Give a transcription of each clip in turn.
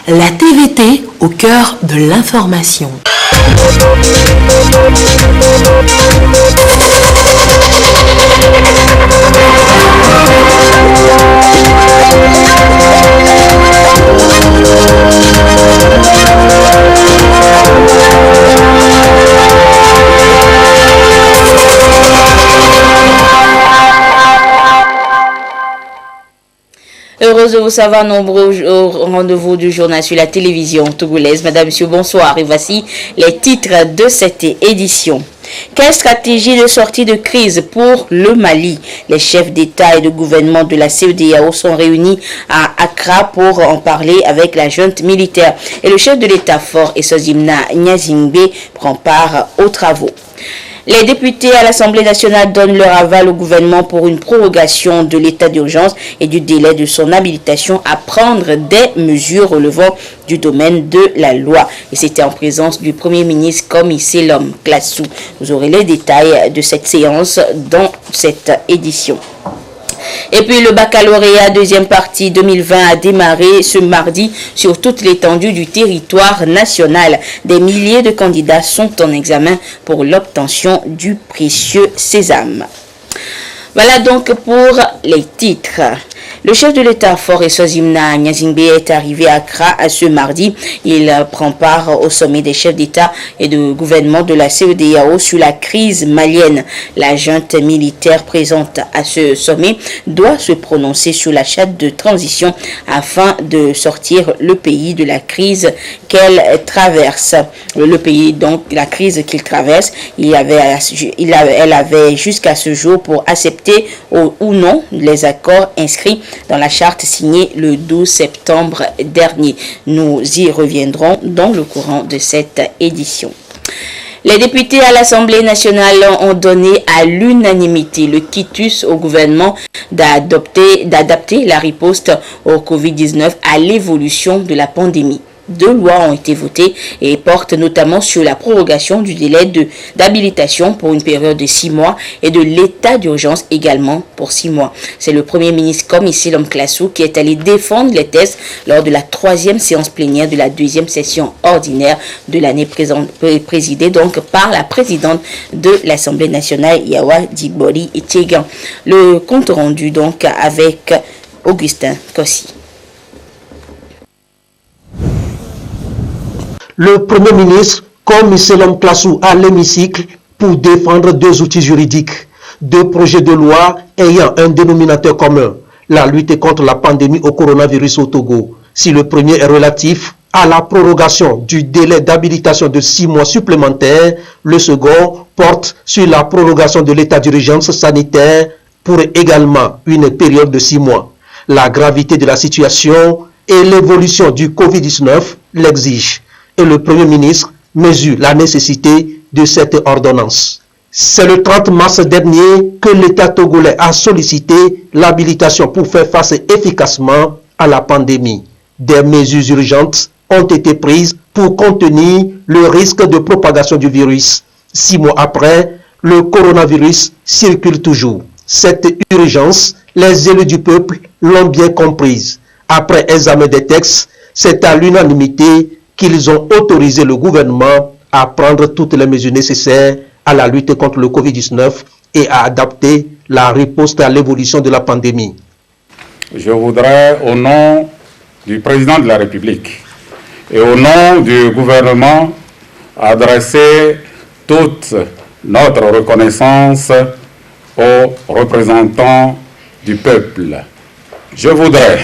La TVT au cœur de l'information. Heureuse de vous savoir nombreux au rendez-vous du journal sur la télévision togolaise. Madame, monsieur, bonsoir. Et voici les titres de cette édition. Quelle stratégie de sortie de crise pour le Mali? Les chefs d'État et de gouvernement de la CEDEAO sont réunis à Accra pour en parler avec la junte militaire. Et le chef de l'État fort, Esozimna Nyazingbe, prend part aux travaux. Les députés à l'Assemblée nationale donnent leur aval au gouvernement pour une prorogation de l'état d'urgence et du délai de son habilitation à prendre des mesures relevant du domaine de la loi. Et c'était en présence du Premier ministre Komi Selom Klassou. Vous aurez les détails de cette séance dans cette édition. Et puis le baccalauréat deuxième partie 2020 a démarré ce mardi sur toute l'étendue du territoire national. Des milliers de candidats sont en examen pour l'obtention du précieux sésame. Voilà donc pour les titres. Le chef de l'État fort Esozimna Nyazingbe est arrivé à Accra ce mardi. Il prend part au sommet des chefs d'État et de gouvernement de la CEDEAO sur la crise malienne. La junte militaire présente à ce sommet doit se prononcer sur la charte de transition afin de sortir le pays de la crise qu'elle traverse. Le pays, donc, la crise qu'il traverse, elle avait jusqu'à ce jour pour accepter ou non les accords inscrits dans la charte signée le 12 septembre dernier. Nous y reviendrons dans le courant de cette édition. Les députés à l'Assemblée nationale ont donné à l'unanimité le quitus au gouvernement d'adapter la riposte au Covid-19 à l'évolution de la pandémie. 2 lois ont été votées et portent notamment sur la prorogation du délai d'habilitation pour une période de 6 mois et de l'état d'urgence également pour 6 mois. C'est le Premier ministre Komi Selom Klassou qui est allé défendre les tests lors de la 3e séance plénière de la 2e session ordinaire de l'année présidée donc par la présidente de l'Assemblée nationale Yawa Dibori Etiegan. Le compte rendu donc avec Augustin Kossi. Le Premier ministre Komi Selom Klassou à l'hémicycle pour défendre 2 outils juridiques, 2 projets de loi ayant un dénominateur commun, la lutte contre la pandémie au coronavirus au Togo. Si le premier est relatif à la prorogation du délai d'habilitation de 6 mois supplémentaires, le second porte sur la prorogation de l'état d'urgence sanitaire pour également une période de 6 mois. La gravité de la situation et l'évolution du Covid-19 l'exigent. Et le Premier ministre mesure la nécessité de cette ordonnance. C'est le 30 mars dernier que l'État togolais a sollicité l'habilitation pour faire face efficacement à la pandémie. Des mesures urgentes ont été prises pour contenir le risque de propagation du virus. 6 mois après, le coronavirus circule toujours. Cette urgence, les élus du peuple l'ont bien comprise. Après examen des textes, c'est à l'unanimité qu'ils ont autorisé le gouvernement à prendre toutes les mesures nécessaires à la lutte contre le Covid-19 et à adapter la riposte à l'évolution de la pandémie. Je voudrais, au nom du président de la République et au nom du gouvernement, adresser toute notre reconnaissance aux représentants du peuple. Je voudrais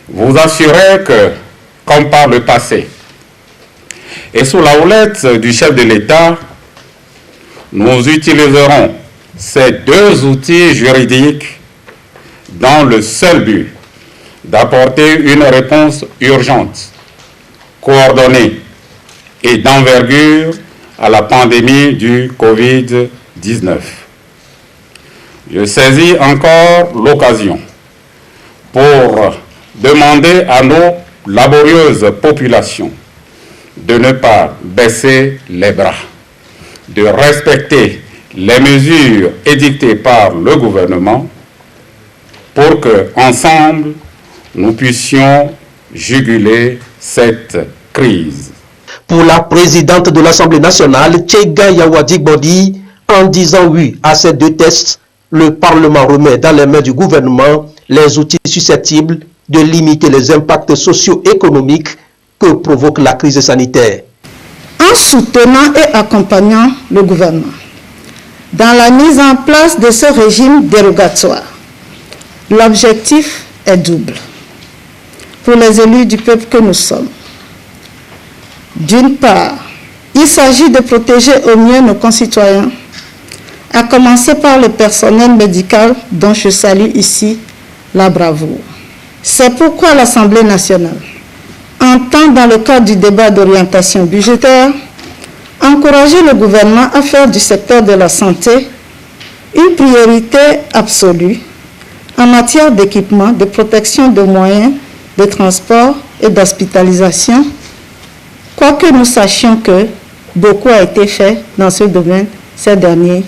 vous assurer que, comme par le passé, et sous la houlette du chef de l'État, nous utiliserons ces 2 outils juridiques dans le seul but d'apporter une réponse urgente, coordonnée et d'envergure à la pandémie du Covid-19. Je saisis encore l'occasion pour demander à nos laborieuses populations de ne pas baisser les bras, de respecter les mesures édictées par le gouvernement pour que, ensemble, nous puissions juguler cette crise. Pour la présidente de l'Assemblée nationale, Tchega Yawadi Bodi, en disant oui à ces deux tests, le Parlement remet dans les mains du gouvernement les outils susceptibles de limiter les impacts socio-économiques que provoque la crise sanitaire. En soutenant et accompagnant le gouvernement dans la mise en place de ce régime dérogatoire, l'objectif est double pour les élus du peuple que nous sommes. D'une part, il s'agit de protéger au mieux nos concitoyens, à commencer par le personnel médical dont je salue ici la bravoure. C'est pourquoi l'Assemblée nationale entend, dans le cadre du débat d'orientation budgétaire, encourager le gouvernement à faire du secteur de la santé une priorité absolue en matière d'équipement, de protection de moyens de transport et d'hospitalisation, quoique nous sachions que beaucoup a été fait dans ce domaine ces derniers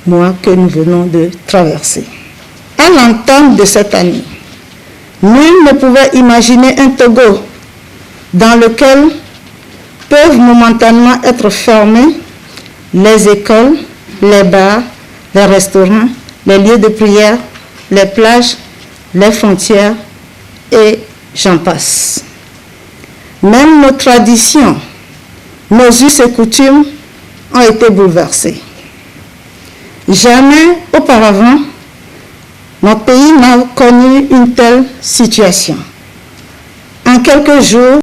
mois que nous venons de traverser. À l'entame de cette année, nul ne pouvait imaginer un Togo dans lequel peuvent momentanément être fermés les écoles, les bars, les restaurants, les lieux de prière, les plages, les frontières et j'en passe. Même nos traditions, nos us et coutumes ont été bouleversés. Jamais auparavant, notre pays n'a connu une telle situation. En quelques jours,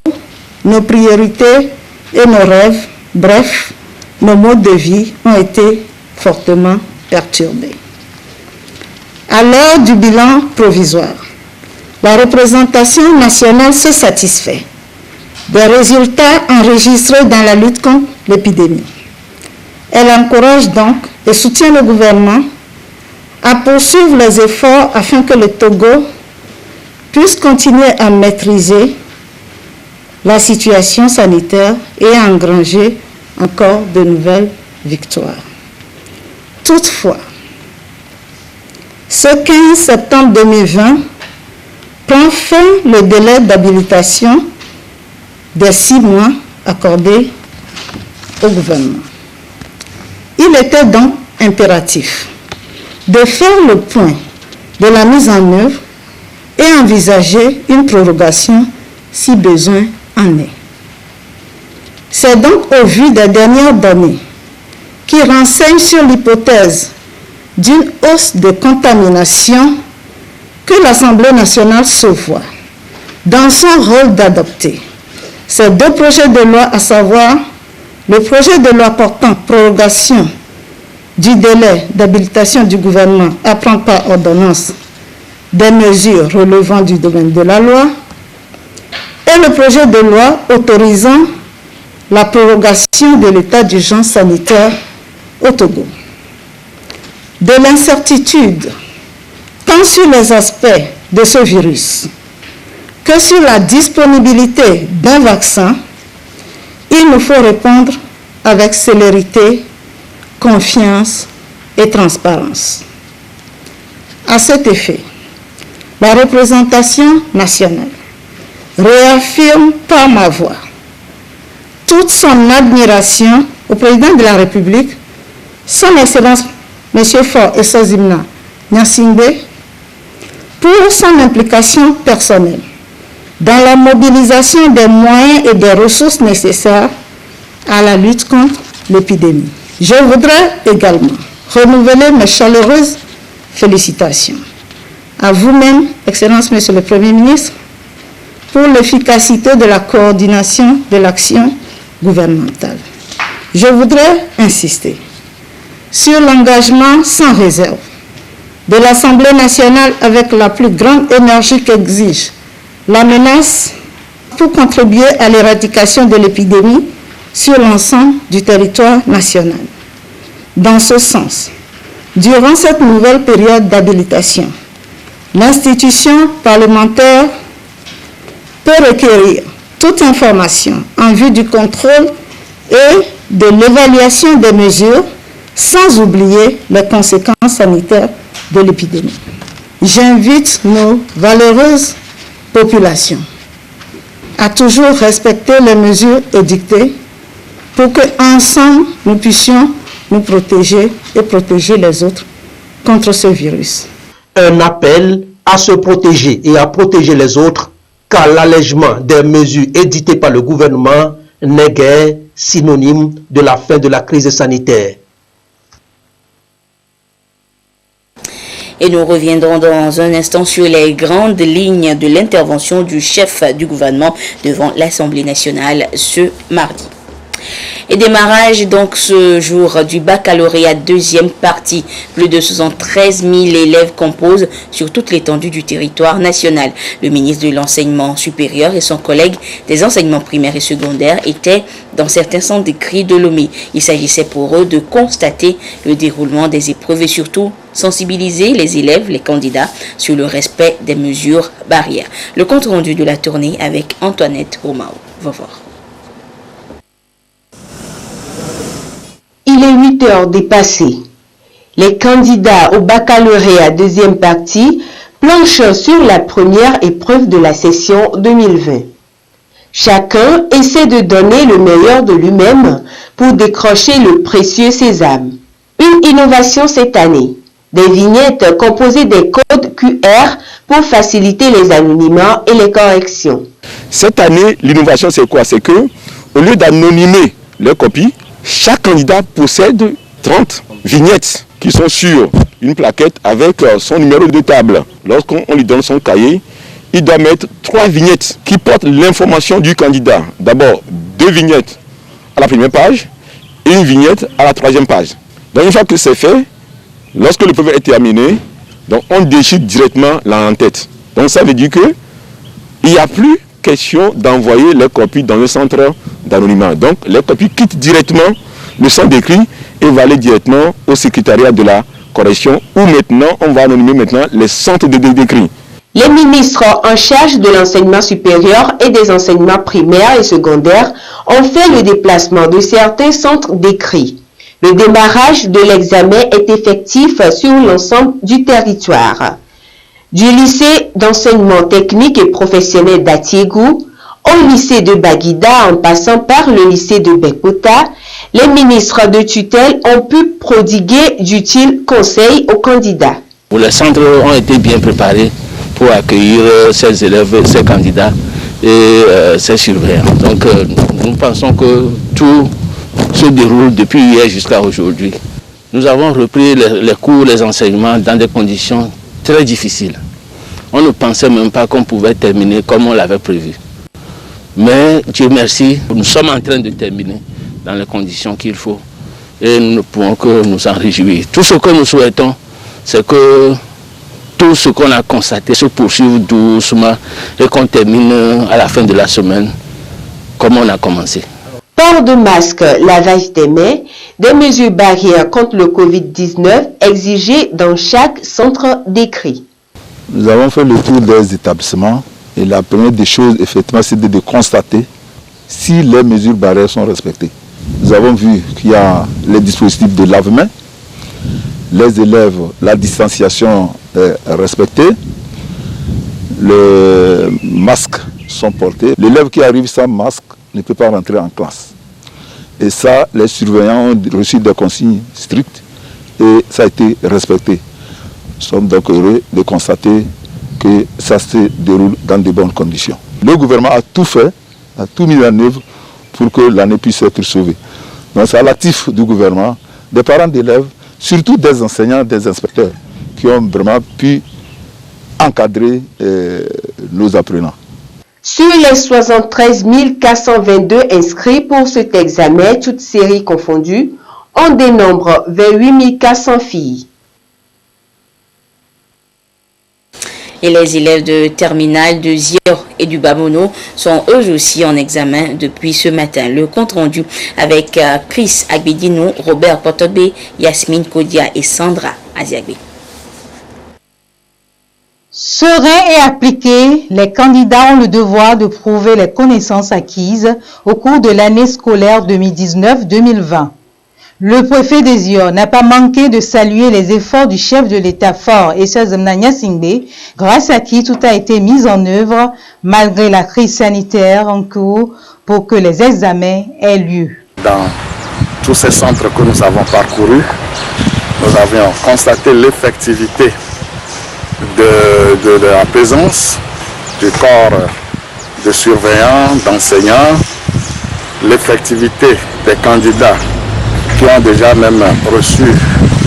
nos priorités et nos rêves, bref, nos modes de vie ont été fortement perturbés. À l'heure du bilan provisoire, la représentation nationale se satisfait des résultats enregistrés dans la lutte contre l'épidémie. Elle encourage donc et soutient le gouvernement à poursuivre les efforts afin que le Togo puisse continuer à maîtriser la situation sanitaire et à engranger encore de nouvelles victoires. Toutefois, ce 15 septembre 2020 prend fin le délai d'habilitation des 6 mois accordés au gouvernement. Il était donc impératif de faire le point de la mise en œuvre et envisager une prorogation si besoin en est. C'est donc au vu des dernières données qui renseignent sur l'hypothèse d'une hausse de contamination que l'Assemblée nationale se voit dans son rôle d'adopter ces 2 projets de loi, à savoir le projet de loi portant prorogation du délai d'habilitation du gouvernement à prendre par ordonnance des mesures relevant du domaine de la loi et le projet de loi autorisant la prorogation de l'état d'urgence sanitaire au Togo. De l'incertitude, tant sur les aspects de ce virus que sur la disponibilité d'un vaccin, il nous faut répondre avec célérité, confiance et transparence. À cet effet, la représentation nationale réaffirme par ma voix toute son admiration au président de la République, son Excellence M. Faure Essozimna Gnassingbé, pour son implication personnelle dans la mobilisation des moyens et des ressources nécessaires à la lutte contre l'épidémie. Je voudrais également renouveler mes chaleureuses félicitations à vous-même, Excellence Monsieur le Premier ministre, pour l'efficacité de la coordination de l'action gouvernementale. Je voudrais insister sur l'engagement sans réserve de l'Assemblée nationale avec la plus grande énergie qu'exige la menace pour contribuer à l'éradication de l'épidémie sur l'ensemble du territoire national. Dans ce sens, durant cette nouvelle période d'habilitation, l'institution parlementaire peut requérir toute information en vue du contrôle et de l'évaluation des mesures, sans oublier les conséquences sanitaires de l'épidémie. J'invite nos valeureuses populations à toujours respecter les mesures édictées pour que ensemble nous puissions nous protéger et protéger les autres contre ce virus. Un appel à se protéger et à protéger les autres, car l'allègement des mesures éditées par le gouvernement n'est guère synonyme de la fin de la crise sanitaire. Et nous reviendrons dans un instant sur les grandes lignes de l'intervention du chef du gouvernement devant l'Assemblée nationale ce mardi. Et démarrage donc ce jour du baccalauréat deuxième partie. Plus de 73 000 élèves composent sur toute l'étendue du territoire national. Le ministre de l'Enseignement supérieur et son collègue des enseignements primaires et secondaires étaient dans certains centres d'écrit de Lomé. Il s'agissait pour eux de constater le déroulement des épreuves et surtout sensibiliser les élèves, les candidats, sur le respect des mesures barrières. Le compte rendu de la tournée avec Antoinette Romao. Va voir. Il est 8 heures dépassées. Les candidats au baccalauréat deuxième partie planchent sur la première épreuve de la session 2020. Chacun essaie de donner le meilleur de lui-même pour décrocher le précieux sésame. Une innovation cette année. Des vignettes composées des codes QR pour faciliter les anonymats et les corrections. Cette année, l'innovation c'est quoi? C'est que, au lieu d'anonymer les copies, chaque candidat possède 30 vignettes qui sont sur une plaquette avec son numéro de table. Lorsqu'on lui donne son cahier, il doit mettre 3 vignettes qui portent l'information du candidat. D'abord, 2 vignettes à la première page et une vignette à la 3e page. Donc une fois que c'est fait, lorsque l'épreuve est terminée, donc on déchire directement l'en-tête. Donc ça veut dire que il n'y a plus question d'envoyer les copies dans le centre d'anonymat. Donc les copies quittent directement le centre d'écrit et vont aller directement au secrétariat de la correction où maintenant on va anonymer maintenant les centres d'écrit. Les ministres en charge de l'enseignement supérieur et des enseignements primaires et secondaires ont fait le déplacement de certains centres d'écrit. Le démarrage de l'examen est effectif sur l'ensemble du territoire. Du lycée d'enseignement technique et professionnel d'Atiégou au lycée de Baguida en passant par le lycée de Bekota, les ministres de tutelle ont pu prodiguer d'utiles conseils aux candidats. Les centres ont été bien préparés pour accueillir ces élèves, ces candidats et ces surveillants. Donc nous pensons que tout se déroule depuis hier jusqu'à aujourd'hui. Nous avons repris les cours, les enseignements dans des conditions très difficiles. On ne pensait même pas qu'on pouvait terminer comme on l'avait prévu. Mais Dieu merci, nous sommes en train de terminer dans les conditions qu'il faut. Et nous ne pouvons que nous en réjouir. Tout ce que nous souhaitons, c'est que tout ce qu'on a constaté se poursuive doucement et qu'on termine à la fin de la semaine comme on a commencé. Port de masque, lavage des mains, des mesures barrières contre le Covid-19 exigées dans chaque centre d'écrit. Nous avons fait le tour des établissements et la première des choses, effectivement, c'est de constater si les mesures barrières sont respectées. Nous avons vu qu'il y a les dispositifs de lave-mains, les élèves, la distanciation est respectée, les masques sont portés. L'élève qui arrive sans masque ne peut pas rentrer en classe. Et ça, les surveillants ont reçu des consignes strictes et ça a été respecté. Nous sommes donc heureux de constater que ça se déroule dans de bonnes conditions. Le gouvernement a tout fait, a tout mis en œuvre pour que l'année puisse être sauvée. Donc c'est à l'actif du gouvernement, des parents d'élèves, surtout des enseignants, des inspecteurs, qui ont vraiment pu encadrer nos apprenants. Sur les 73 422 inscrits pour cet examen, toutes séries confondues, on dénombre 28 400 filles. Et les élèves de terminale de Zior et du Bamono sont eux aussi en examen depuis ce matin. Le compte rendu avec Chris Agbedino, Robert Potobe, Yasmine Kodia et Sandra Aziagbe. Sereins et appliqués, les candidats ont le devoir de prouver les connaissances acquises au cours de l'année scolaire 2019-2020. Le préfet des Iors n'a pas manqué de saluer les efforts du chef de l'État fort et Eswazamna Nyasingbe, grâce à qui tout a été mis en œuvre malgré la crise sanitaire en cours pour que les examens aient lieu. Dans tous ces centres que nous avons parcourus, nous avions constaté l'effectivité de la présence du corps de surveillants, d'enseignants, l'effectivité des candidats qui ont déjà même reçu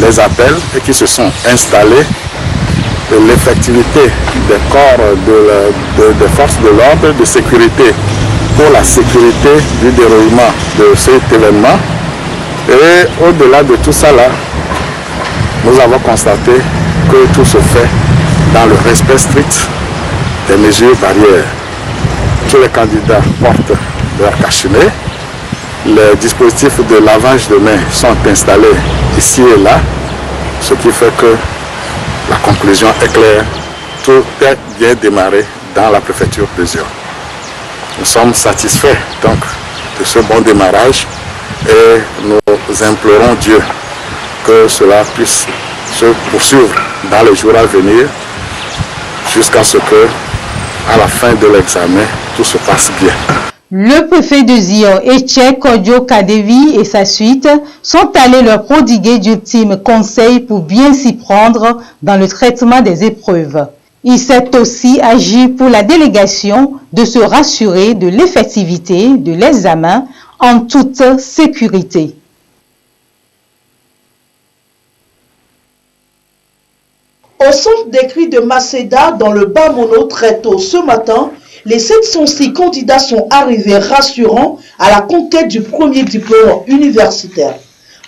les appels et qui se sont installés, et l'effectivité des corps de forces de l'ordre, de sécurité pour la sécurité du déroulement de cet événement. Et au-delà de tout ça là, nous avons constaté que tout se fait dans le respect strict des mesures barrières. Tous les candidats portent leur cache-nez. Les dispositifs de lavage de mains sont installés ici et là, ce qui fait que la conclusion est claire. Tout est bien démarré dans la préfecture de Iors. Nous sommes satisfaits donc de ce bon démarrage et nous implorons Dieu que cela puisse se poursuivre dans les jours à venir jusqu'à ce que, à la fin de l'examen, tout se passe bien. Le préfet de Iors, Eche Kodjo Kadevi et sa suite sont allés leur prodiguer d'ultimes conseils pour bien s'y prendre dans le traitement des épreuves. Il s'est aussi agi pour la délégation de se rassurer de l'effectivité de l'examen en toute sécurité. Au centre d'écrit de Macéda, dans le Bas-Mono, très tôt ce matin, les 706 candidats sont arrivés rassurants à la conquête du premier diplôme universitaire.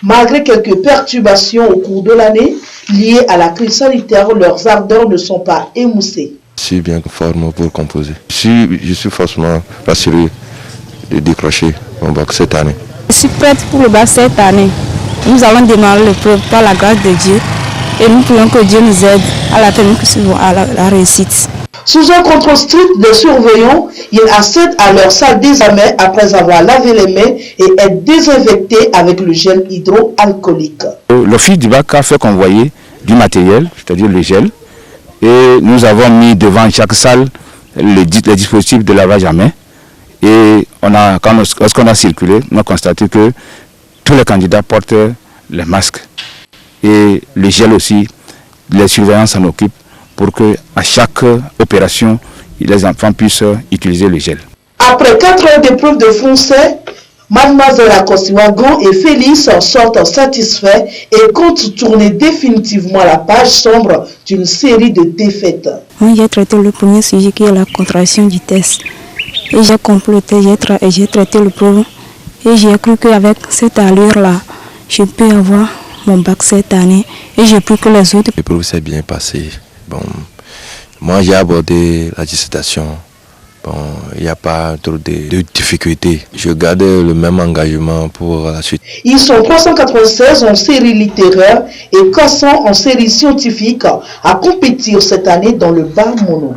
Malgré quelques perturbations au cours de l'année liées à la crise sanitaire, leurs ardeurs ne sont pas émoussées. Je suis bien formé pour composer. Je suis forcément rassuré de décrocher mon bac cette année. Je suis prête pour le bac cette année. Nous allons démarrer l'épreuve par la grâce de Dieu et nous prions que Dieu nous aide à la tenue à la réussite. Sous un contrôle strict des surveillants, ils accèdent à leur salle d'examen après avoir lavé les mains et être désinfectés avec le gel hydroalcoolique. L'office du bac a fait convoyer du matériel, c'est-à-dire le gel, et nous avons mis devant chaque salle les dispositifs de lavage à main. Et lorsqu'on a circulé, on a constaté que tous les candidats portent les masques. Et le gel aussi, les surveillants s'en occupent pour qu'à chaque opération, les enfants puissent utiliser le gel. Après 4 heures d'épreuve de français, Mademoiselle Akosiwagon et Félix en sortent satisfaits et comptent tourner définitivement la page sombre d'une série de défaites. J'ai traité le premier sujet qui est la contraction du test. Et j'ai complété, j'ai traité le problème. Et j'ai cru qu'avec cette allure-là, je peux avoir mon bac cette année. Et j'ai pris que les autres. L'épreuve s'est bien passée. Bon, moi j'ai abordé la dissertation. Bon, il n'y a pas trop de difficultés. Je garde le même engagement pour la suite. Ils sont 396 en série littéraire et 400 en série scientifique à compétir cette année dans le Bas-Mono.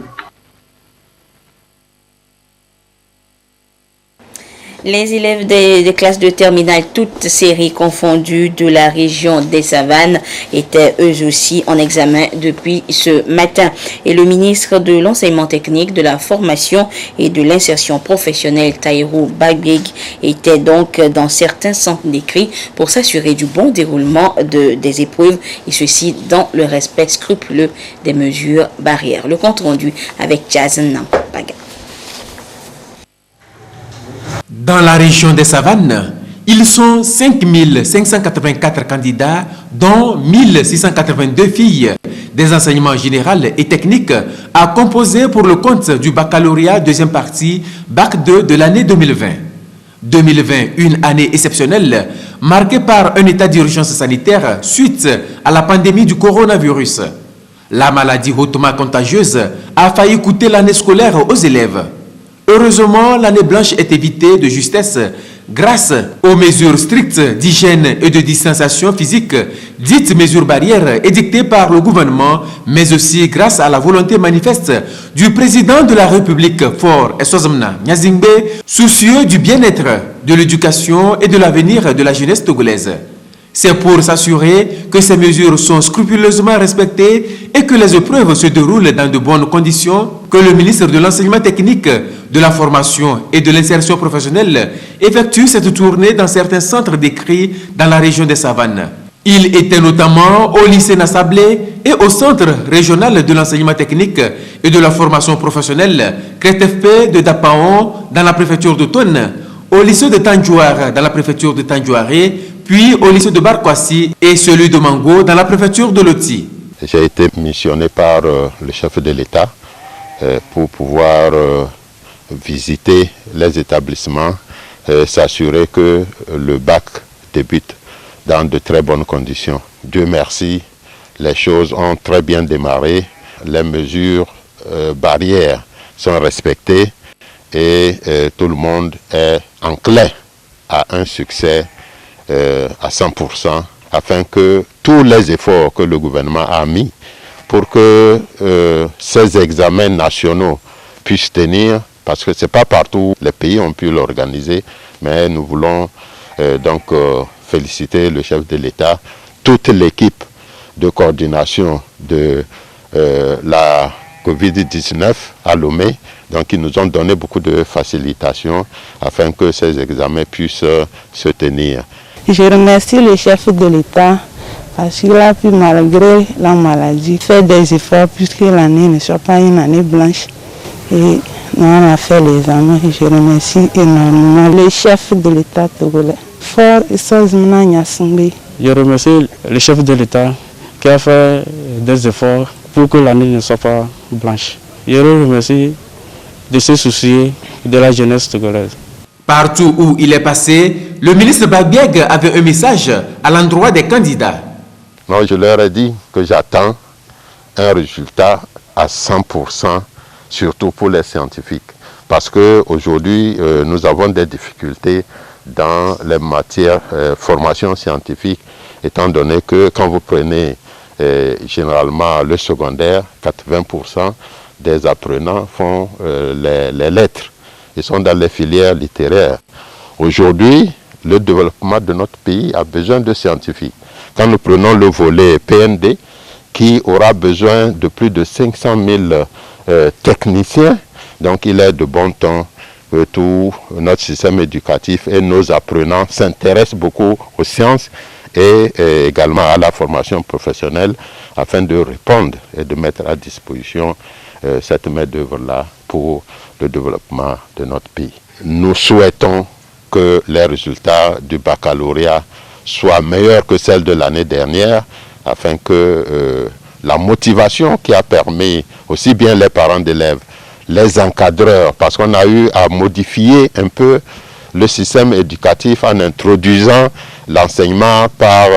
Les élèves des classes de terminale, toutes séries confondues de la région des Savanes, étaient eux aussi en examen depuis ce matin. Et le ministre de l'Enseignement technique, de la formation et de l'insertion professionnelle, Taïrou Bagbeg, était donc dans certains centres d'écrit pour s'assurer du bon déroulement des épreuves, et ceci dans le respect scrupuleux des mesures barrières. Le compte rendu avec Jason Nampaga. Dans la région des Savanes, ils sont 5584 candidats, dont 1682 filles des enseignements généraux et techniques à composer pour le compte du baccalauréat deuxième partie, Bac 2 de l'année 2020. 2020, une année exceptionnelle, marquée par un état d'urgence sanitaire suite à la pandémie du coronavirus. La maladie hautement contagieuse a failli coûter l'année scolaire aux élèves. Heureusement, l'année blanche est évitée de justesse grâce aux mesures strictes d'hygiène et de distanciation physique, dites mesures barrières édictées par le gouvernement, mais aussi grâce à la volonté manifeste du président de la République, Faure Eswazamna Nyasingbe, soucieux du bien-être, de l'éducation et de l'avenir de la jeunesse togolaise. C'est pour s'assurer que ces mesures sont scrupuleusement respectées et que les épreuves se déroulent dans de bonnes conditions que le ministre de l'Enseignement technique, de la formation et de l'insertion professionnelle effectue cette tournée dans certains centres d'écrit dans la région des Savanes. Il était notamment au lycée Nassablé et au centre régional de l'enseignement technique et de la formation professionnelle CRETFP de Dapaon dans la préfecture de Tonne, au lycée de Tandjouar dans la préfecture de Tandjouaré, puis au lycée de Barkwassi et celui de Mango dans la préfecture de Loti. J'ai été missionné par le chef de l'État pour pouvoir visiter les établissements, s'assurer que le bac débute dans de très bonnes conditions. Dieu merci, les choses ont très bien démarré, les mesures barrières sont respectées et tout le monde est enclin à un succès à 100%, afin que tous les efforts que le gouvernement a mis pour que ces examens nationaux puissent tenir, parce que ce n'est pas partout les pays ont pu l'organiser, mais nous voulons donc féliciter le chef de l'État, toute l'équipe de coordination de la Covid-19 à Lomé. Donc ils nous ont donné beaucoup de facilitations afin que ces examens puissent se tenir. Je remercie le chef de l'État parce qu'il a pu, malgré la maladie, faire des efforts puisque l'année ne soit pas une année blanche. Et nous on a fait l'examen et je remercie énormément le chef de l'État togolais. Je remercie le chef de l'État qui a fait des efforts pour que l'année ne soit pas blanche. Je remercie de se soucier de la jeunesse togolaise. Partout où il est passé, le ministre Babieg avait un message à l'endroit des candidats. Non, je leur ai dit que j'attends un résultat à 100%, surtout pour les scientifiques. Parce qu'aujourd'hui, nous avons des difficultés dans les matières formation scientifique, étant donné que quand vous prenez généralement le secondaire, 80% des apprenants font les lettres. Ils sont dans les filières littéraires. Aujourd'hui, le développement de notre pays a besoin de scientifiques. Quand nous prenons le volet PND, qui aura besoin de plus de 500 000 techniciens, donc il est de bon temps que tout notre système éducatif et nos apprenants s'intéressent beaucoup aux sciences et également à la formation professionnelle afin de répondre et de mettre à disposition cette main-d'œuvre-là pour le développement de notre pays. Nous souhaitons que les résultats du baccalauréat soient meilleurs que celles de l'année dernière afin que la motivation qui a permis aussi bien les parents d'élèves, les encadreurs, parce qu'on a eu à modifier un peu le système éducatif en introduisant l'enseignement par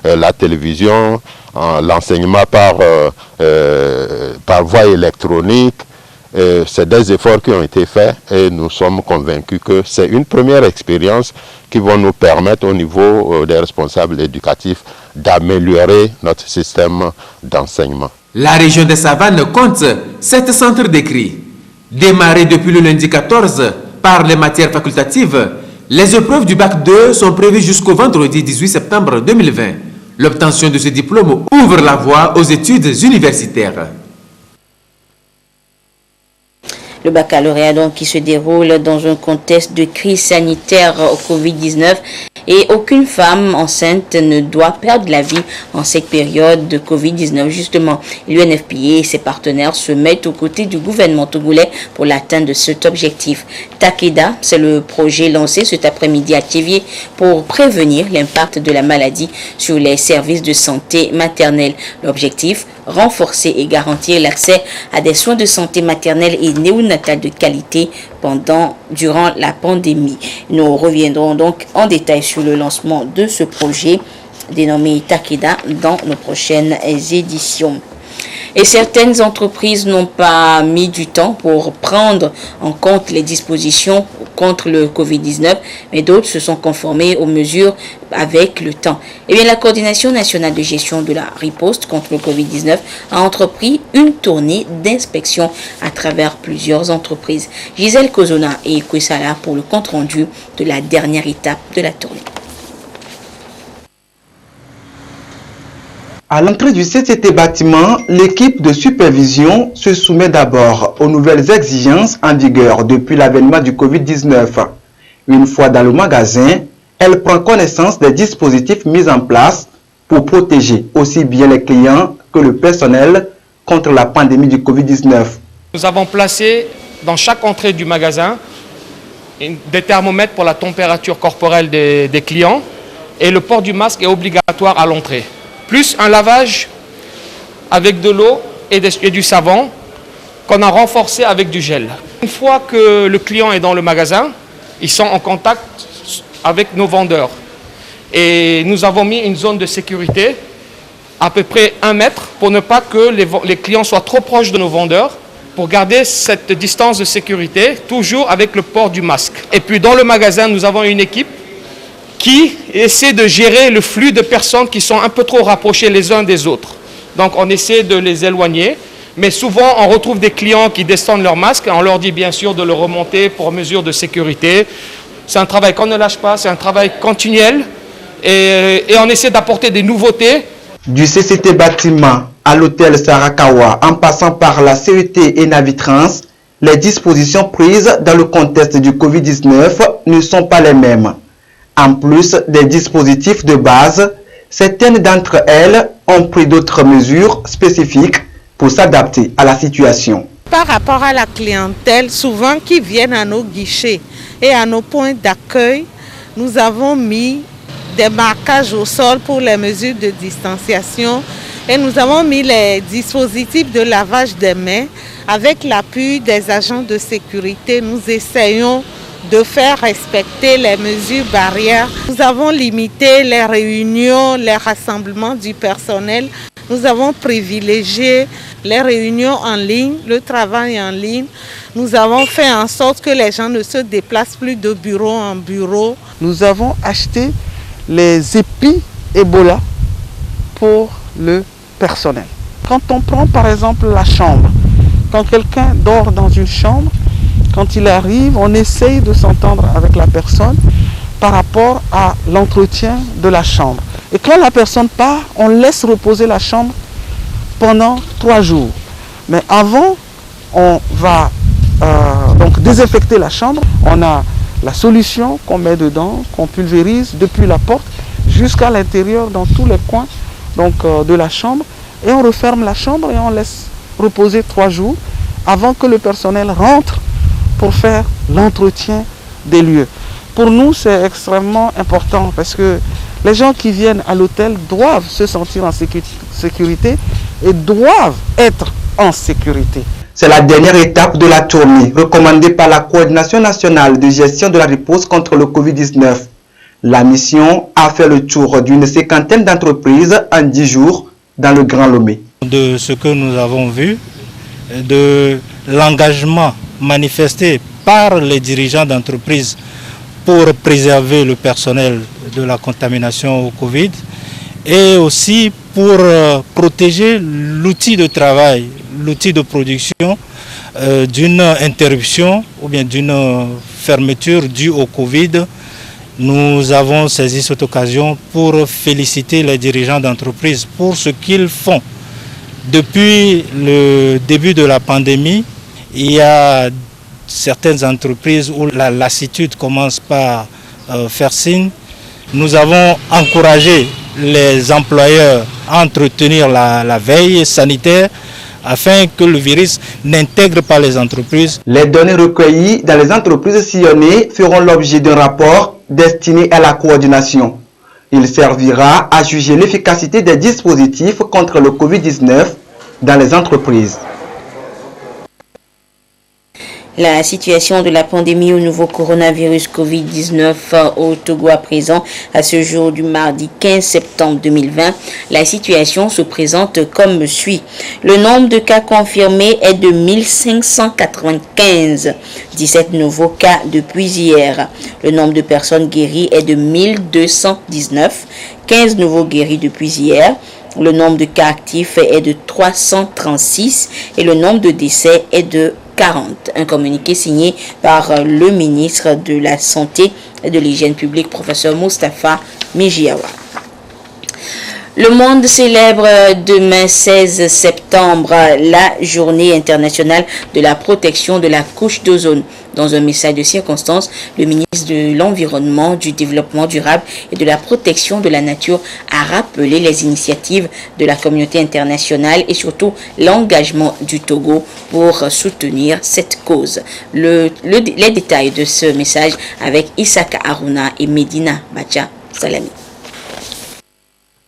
la télévision, l'enseignement par voie électronique. C'est des efforts qui ont été faits et nous sommes convaincus que c'est une première expérience qui va nous permettre au niveau des responsables éducatifs d'améliorer notre système d'enseignement. La région des Savanes compte 7 centres d'écrit. Démarrés depuis le lundi 14 par les matières facultatives, les épreuves du bac 2 sont prévues jusqu'au vendredi 18 septembre 2020. L'obtention de ce diplôme ouvre la voie aux études universitaires. Le baccalauréat donc qui se déroule dans un contexte de crise sanitaire au Covid-19 et aucune femme enceinte ne doit perdre la vie en cette période de Covid-19. Justement, l'UNFPA et ses partenaires se mettent aux côtés du gouvernement togolais pour l'atteinte de cet objectif. Takeda, c'est le projet lancé cet après-midi à Thiévié pour prévenir l'impact de la maladie sur les services de santé maternelle. L'objectif, renforcer et garantir l'accès à des soins de santé maternelle et néonatale de qualité durant la pandémie. Nous reviendrons donc en détail sur le lancement de ce projet dénommé Takeda dans nos prochaines éditions. Et certaines entreprises n'ont pas mis du temps pour prendre en compte les dispositions contre le Covid-19, mais d'autres se sont conformées aux mesures avec le temps. Et bien, la Coordination nationale de gestion de la riposte contre le Covid-19 a entrepris une tournée d'inspection à travers plusieurs entreprises. Gisèle Kozona et Kwesala pour le compte-rendu de la dernière étape de la tournée. À l'entrée du CCT bâtiment, l'équipe de supervision se soumet d'abord aux nouvelles exigences en vigueur depuis l'avènement du Covid-19. Une fois dans le magasin, elle prend connaissance des dispositifs mis en place pour protéger aussi bien les clients que le personnel contre la pandémie du Covid-19. Nous avons placé dans chaque entrée du magasin des thermomètres pour la température corporelle des clients et le port du masque est obligatoire à l'entrée. Plus un lavage avec de l'eau et du savon qu'on a renforcé avec du gel. Une fois que le client est dans le magasin, ils sont en contact avec nos vendeurs. Et nous avons mis une zone de sécurité à peu près 1 mètre pour ne pas que les clients soient trop proches de nos vendeurs, pour garder cette distance de sécurité, toujours avec le port du masque. Et puis dans le magasin, nous avons une équipe qui essaie de gérer le flux de personnes qui sont un peu trop rapprochées les uns des autres. Donc on essaie de les éloigner, mais souvent on retrouve des clients qui descendent leur masque et on leur dit bien sûr de le remonter pour mesure de sécurité. C'est un travail qu'on ne lâche pas, c'est un travail continuel et on essaie d'apporter des nouveautés. Du CCT bâtiment à l'hôtel Sarakawa, en passant par la CET et Navitrans, les dispositions prises dans le contexte du Covid-19 ne sont pas les mêmes. En plus des dispositifs de base, certaines d'entre elles ont pris d'autres mesures spécifiques pour s'adapter à la situation. Par rapport à la clientèle, souvent qui viennent à nos guichets et à nos points d'accueil, nous avons mis des marquages au sol pour les mesures de distanciation et nous avons mis les dispositifs de lavage des mains avec l'appui des agents de sécurité. Nous essayons de faire respecter les mesures barrières. Nous avons limité les réunions, les rassemblements du personnel. Nous avons privilégié les réunions en ligne, le travail en ligne. Nous avons fait en sorte que les gens ne se déplacent plus de bureau en bureau. Nous avons acheté les épis Ebola pour le personnel. Quand on prend par exemple la chambre, quand quelqu'un dort dans une chambre, quand il arrive, on essaye de s'entendre avec la personne par rapport à l'entretien de la chambre. Et quand la personne part, on laisse reposer la chambre pendant 3 jours. Mais avant, on va donc désinfecter la chambre. On a la solution qu'on met dedans, qu'on pulvérise depuis la porte jusqu'à l'intérieur, dans tous les coins donc, de la chambre. Et on referme la chambre et on laisse reposer 3 jours avant que le personnel rentre pour faire l'entretien des lieux. Pour nous, c'est extrêmement important parce que les gens qui viennent à l'hôtel doivent se sentir en sécurité et doivent être en sécurité. C'est la dernière étape de la tournée recommandée par la Coordination nationale de gestion de la riposte contre le Covid-19. La mission a fait le tour d'une 50aine d'entreprises en 10 jours dans le Grand Lomé. De ce que nous avons vu, de l'engagement manifesté par les dirigeants d'entreprises pour préserver le personnel de la contamination au Covid et aussi pour protéger l'outil de travail, l'outil de production d'une interruption ou bien d'une fermeture due au Covid. Nous avons saisi cette occasion pour féliciter les dirigeants d'entreprise pour ce qu'ils font. Depuis le début de la pandémie, il y a certaines entreprises où la lassitude commence par faire signe. Nous avons encouragé les employeurs à entretenir la veille sanitaire afin que le virus n'intègre pas les entreprises. Les données recueillies dans les entreprises sillonnées feront l'objet d'un rapport destiné à la coordination. Il servira à juger l'efficacité des dispositifs contre le Covid-19 dans les entreprises. La situation de la pandémie au nouveau coronavirus Covid-19 au Togo à présent, à ce jour du mardi 15 septembre 2020, la situation se présente comme suit. Le nombre de cas confirmés est de 1595, 17 nouveaux cas depuis hier. Le nombre de personnes guéries est de 1219, 15 nouveaux guéris depuis hier. Le nombre de cas actifs est de 336 et le nombre de décès est de 40. Un communiqué signé par le ministre de la Santé et de l'Hygiène publique, professeur Moustapha Mijiawa. Le monde célèbre demain 16 septembre la journée internationale de la protection de la couche d'ozone. Dans un message de circonstance, le ministre de l'Environnement, du Développement durable et de la protection de la nature a rappelé les initiatives de la communauté internationale et surtout l'engagement du Togo pour soutenir cette cause. Les détails de ce message avec Isaka Aruna et Medina Bacha Salami.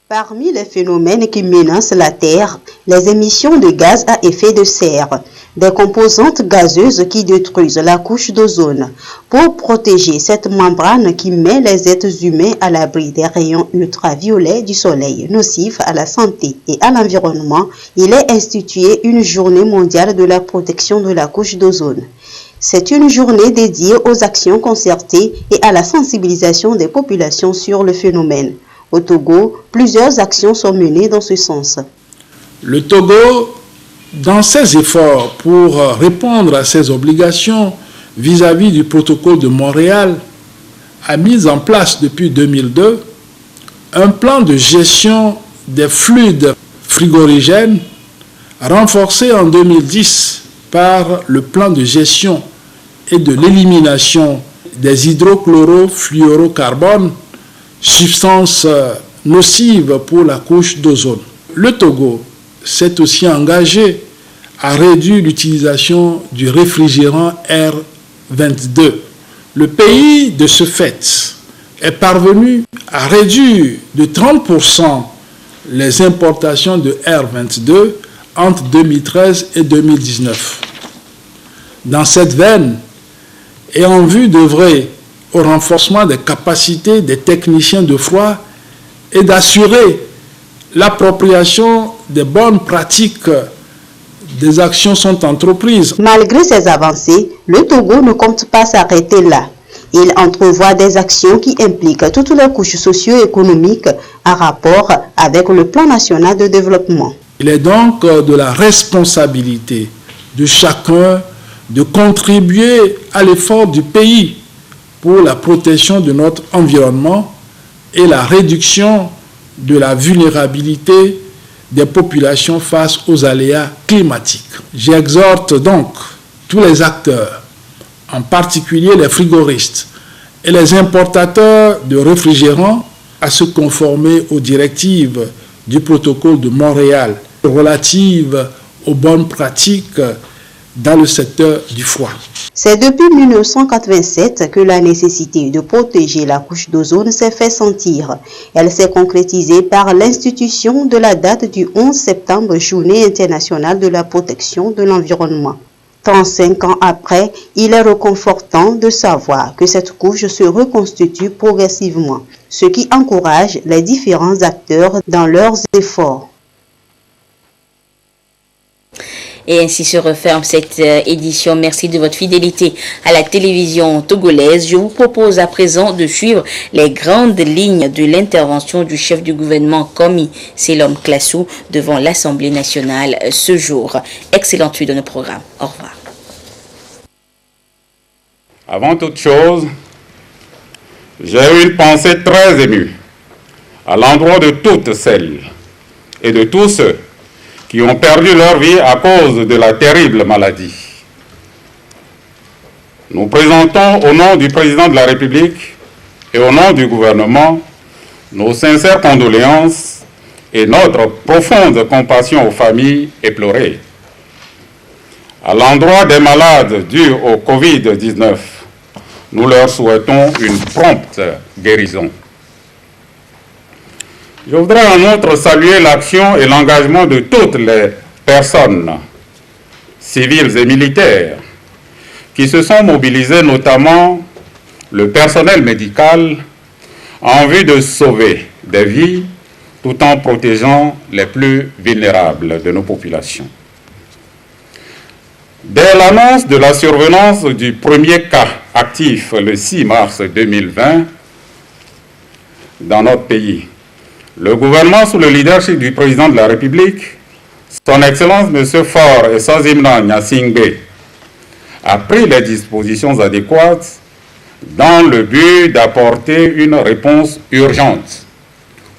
Parmi les phénomènes qui menacent la Terre, les émissions de gaz à effet de serre, des composantes gazeuses qui détruisent la couche d'ozone. Pour protéger cette membrane qui met les êtres humains à l'abri des rayons ultraviolets du soleil nocifs à la santé et à l'environnement, il est institué une journée mondiale de la protection de la couche d'ozone. C'est une journée dédiée aux actions concertées et à la sensibilisation des populations sur le phénomène. Au Togo, plusieurs actions sont menées dans ce sens. Le Togo, dans ses efforts pour répondre à ses obligations vis-à-vis du protocole de Montréal, a mis en place depuis 2002 un plan de gestion des fluides frigorigènes renforcé en 2010 par le plan de gestion et de l'élimination des hydrochlorofluorocarbones, substances nocives pour la couche d'ozone. Le Togo s'est aussi engagé à réduire l'utilisation du réfrigérant R22. Le pays, de ce fait, est parvenu à réduire de 30% les importations de R22 entre 2013 et 2019. Dans cette veine, et en vue d'œuvrer au renforcement des capacités des techniciens de froid et d'assurer l'appropriation des bonnes pratiques, des actions sont entreprises. Malgré ces avancées, le Togo ne compte pas s'arrêter là. Il entrevoit des actions qui impliquent toutes les couches socio-économiques en rapport avec le plan national de développement. Il est donc de la responsabilité de chacun de contribuer à l'effort du pays pour la protection de notre environnement et la réduction de la vulnérabilité des populations face aux aléas climatiques. J'exhorte donc tous les acteurs, en particulier les frigoristes et les importateurs de réfrigérants, à se conformer aux directives du protocole de Montréal relatives aux bonnes pratiques dans le secteur du froid. C'est depuis 1987 que la nécessité de protéger la couche d'ozone s'est fait sentir. Elle s'est concrétisée par l'institution de la date du 11 septembre, Journée internationale de la protection de l'environnement. 35 ans après, il est réconfortant de savoir que cette couche se reconstitue progressivement, ce qui encourage les différents acteurs dans leurs efforts. Et ainsi se referme cette édition. Merci de votre fidélité à la télévision togolaise. Je vous propose à présent de suivre les grandes lignes de l'intervention du chef du gouvernement Komi Selom Klassou devant l'Assemblée nationale ce jour. Excellente suite de nos programmes. Au revoir. Avant toute chose, j'ai eu une pensée très émue à l'endroit de toutes celles et de tous ceux qui ont perdu leur vie à cause de la terrible maladie. Nous présentons au nom du président de la République et au nom du gouvernement nos sincères condoléances et notre profonde compassion aux familles éplorées. À l'endroit des malades dus au Covid-19, nous leur souhaitons une prompte guérison. Je voudrais en outre saluer l'action et l'engagement de toutes les personnes, civiles et militaires, qui se sont mobilisées, notamment le personnel médical, en vue de sauver des vies tout en protégeant les plus vulnérables de nos populations. Dès l'annonce de la survenance du premier cas actif le 6 mars 2020 dans notre pays, le gouvernement, sous le leadership du président de la République, son Excellence M. Faure et Sanzimna Nyasingbe, a pris les dispositions adéquates dans le but d'apporter une réponse urgente,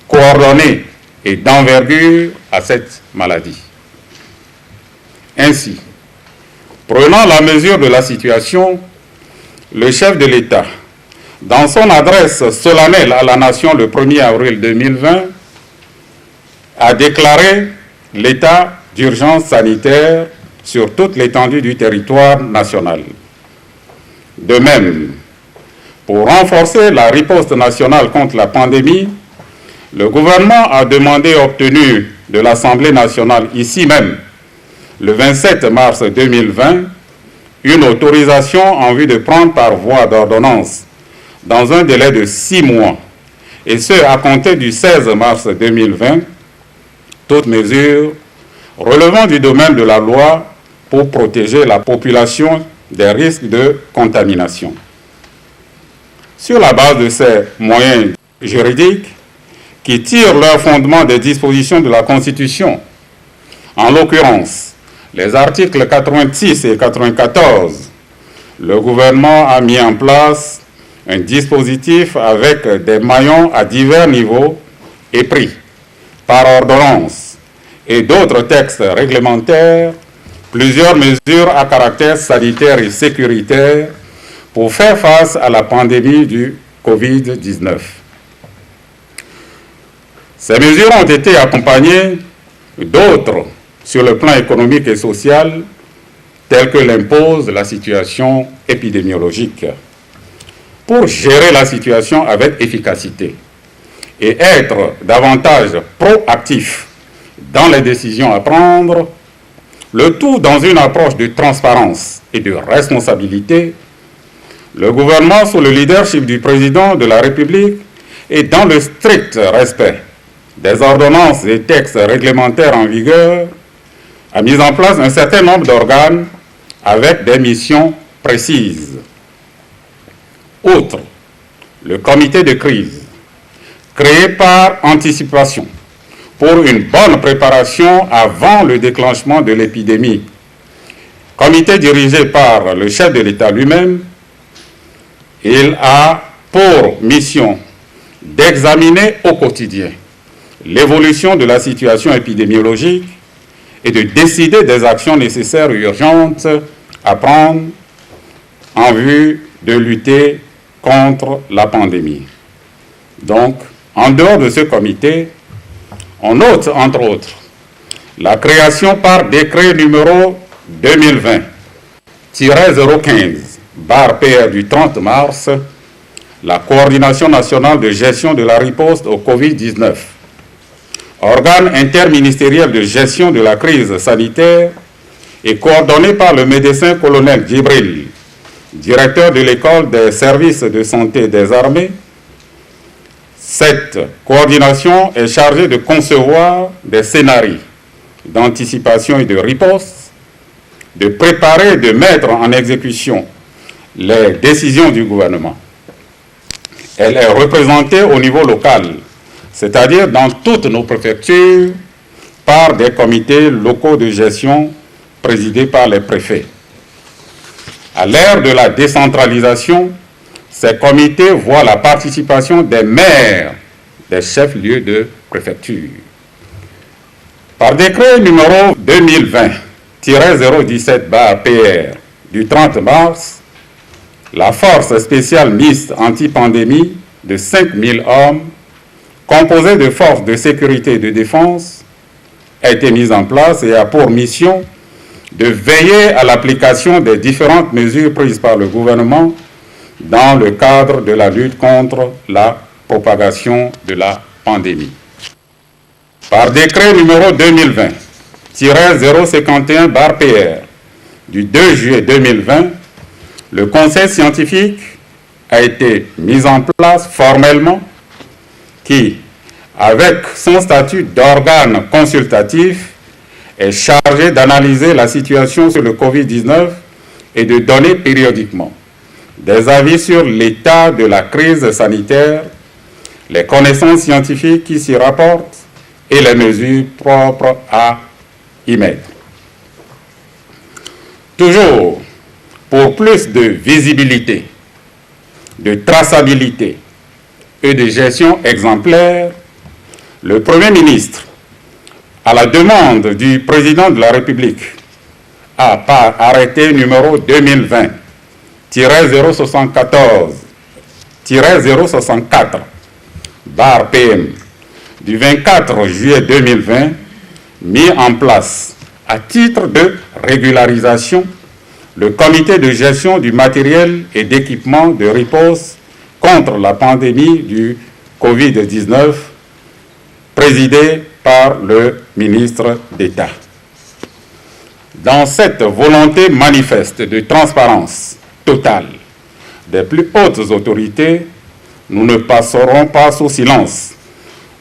coordonnée et d'envergure à cette maladie. Ainsi, prenant la mesure de la situation, le chef de l'État, dans son adresse solennelle à la nation le 1er avril 2020, a déclaré l'état d'urgence sanitaire sur toute l'étendue du territoire national. De même, pour renforcer la riposte nationale contre la pandémie, le gouvernement a demandé et obtenu de l'Assemblée nationale, ici même, le 27 mars 2020, une autorisation en vue de prendre par voie d'ordonnance dans un délai de 6 mois, et ce à compter du 16 mars 2020, toute mesure relevant du domaine de la loi pour protéger la population des risques de contamination. Sur la base de ces moyens juridiques qui tirent leur fondement des dispositions de la Constitution, en l'occurrence les articles 86 et 94, le gouvernement a mis en place un dispositif avec des maillons à divers niveaux et pris par ordonnance et d'autres textes réglementaires plusieurs mesures à caractère sanitaire et sécuritaire pour faire face à la pandémie du Covid-19. Ces mesures ont été accompagnées d'autres sur le plan économique et social, telles que l'impose la situation épidémiologique. Pour gérer la situation avec efficacité et être davantage proactif dans les décisions à prendre, le tout dans une approche de transparence et de responsabilité, le gouvernement, sous le leadership du président de la République et dans le strict respect des ordonnances et textes réglementaires en vigueur, a mis en place un certain nombre d'organes avec des missions précises. Outre le comité de crise, créé par anticipation pour une bonne préparation avant le déclenchement de l'épidémie, comité dirigé par le chef de l'État lui-même, il a pour mission d'examiner au quotidien l'évolution de la situation épidémiologique et de décider des actions nécessaires et urgentes à prendre en vue de lutter contre la pandémie. Donc, en dehors de ce comité, on note, entre autres, la création par décret numéro 2020-015/PR du 30 mars, la Coordination nationale de gestion de la riposte au Covid-19, organe interministériel de gestion de la crise sanitaire et coordonné par le médecin-colonel Djibril, directeur de l'école des services de santé des armées. Cette coordination est chargée de concevoir des scénarios d'anticipation et de riposte, de préparer et de mettre en exécution les décisions du gouvernement. Elle est représentée au niveau local, c'est-à-dire dans toutes nos préfectures, par des comités locaux de gestion présidés par les préfets. À l'ère de la décentralisation, ces comités voient la participation des maires des chefs-lieux de préfecture. Par décret numéro 2020-017/PR du 30 mars, la force spéciale mixte anti-pandémie de 5000 hommes, composée de forces de sécurité et de défense, a été mise en place et a pour mission de veiller à l'application des différentes mesures prises par le gouvernement dans le cadre de la lutte contre la propagation de la pandémie. Par décret numéro 2020-051/PR du 2 juillet 2020, le conseil scientifique a été mis en place formellement qui, avec son statut d'organe consultatif, est chargé d'analyser la situation sur le Covid-19 et de donner périodiquement des avis sur l'état de la crise sanitaire, les connaissances scientifiques qui s'y rapportent et les mesures propres à y mettre. Toujours pour plus de visibilité, de traçabilité et de gestion exemplaire, le Premier ministre, à la demande du Président de la République, a par arrêté numéro 2020-064/PM du 24 juillet 2020, mis en place à titre de régularisation le comité de gestion du matériel et d'équipement de riposte contre la pandémie du Covid-19, présidé par le ministre d'État. Dans cette volonté manifeste de transparence totale des plus hautes autorités, nous ne passerons pas sous silence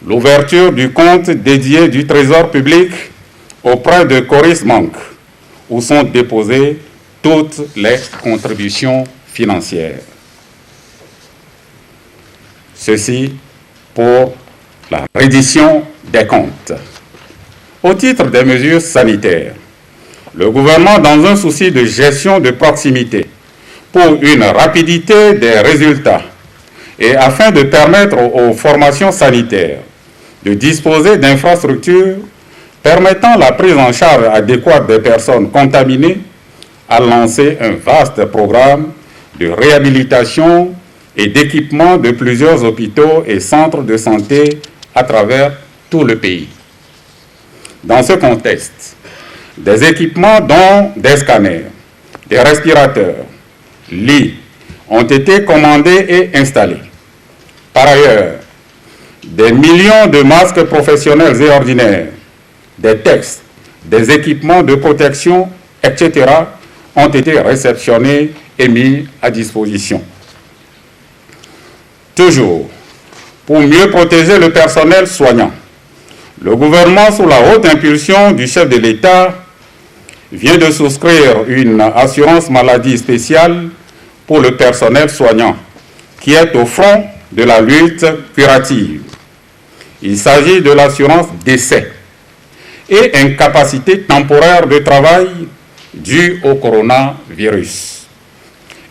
l'ouverture du compte dédié du Trésor public auprès de Coris Bank, où sont déposées toutes les contributions financières. Ceci pour la reddition des comptes. Au titre des mesures sanitaires, le gouvernement, dans un souci de gestion de proximité, pour une rapidité des résultats et afin de permettre aux formations sanitaires de disposer d'infrastructures permettant la prise en charge adéquate des personnes contaminées, a lancé un vaste programme de réhabilitation et d'équipement de plusieurs hôpitaux et centres de santé à travers tout le pays. Dans ce contexte, des équipements dont des scanners, des respirateurs, lits ont été commandés et installés. Par ailleurs, des millions de masques professionnels et ordinaires, des textes, des équipements de protection, etc. ont été réceptionnés et mis à disposition. Toujours, pour mieux protéger le personnel soignant, le gouvernement, sous la haute impulsion du chef de l'État, vient de souscrire une assurance maladie spéciale pour le personnel soignant, qui est au front de la lutte curative. Il s'agit de l'assurance décès et incapacité temporaire de travail due au coronavirus.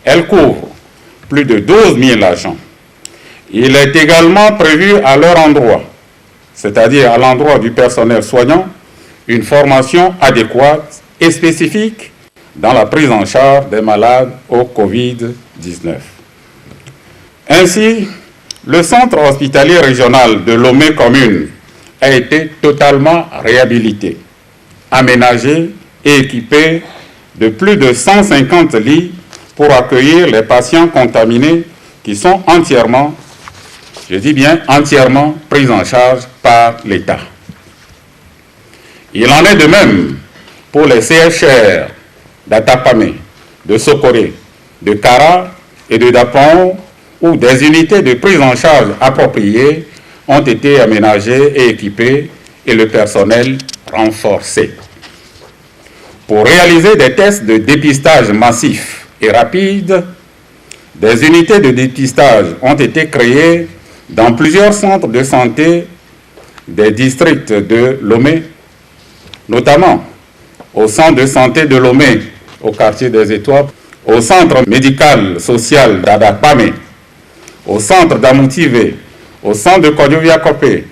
Elle couvre plus de 12 000 agents. Il est également prévu à leur endroit, c'est-à-dire à l'endroit du personnel soignant, une formation adéquate et spécifique dans la prise en charge des malades au Covid-19. Ainsi, le centre hospitalier régional de Lomé commune a été totalement réhabilité, aménagé et équipé de plus de 150 lits pour accueillir les patients contaminés qui sont entièrement, je dis bien entièrement, pris en charge par l'État. Il en est de même pour les CHR d'Atapamé, de Sokoré, de Kara et de Dapon, où des unités de prise en charge appropriées ont été aménagées et équipées et le personnel renforcé. Pour réaliser des tests de dépistage massifs et rapides, des unités de dépistage ont été créées dans plusieurs centres de santé des districts de Lomé, notamment au centre de santé de Lomé, au quartier des Étoiles, au centre médical social d'Adapamé, au centre d'Amoutive, au centre de Kodjovia-Kopé,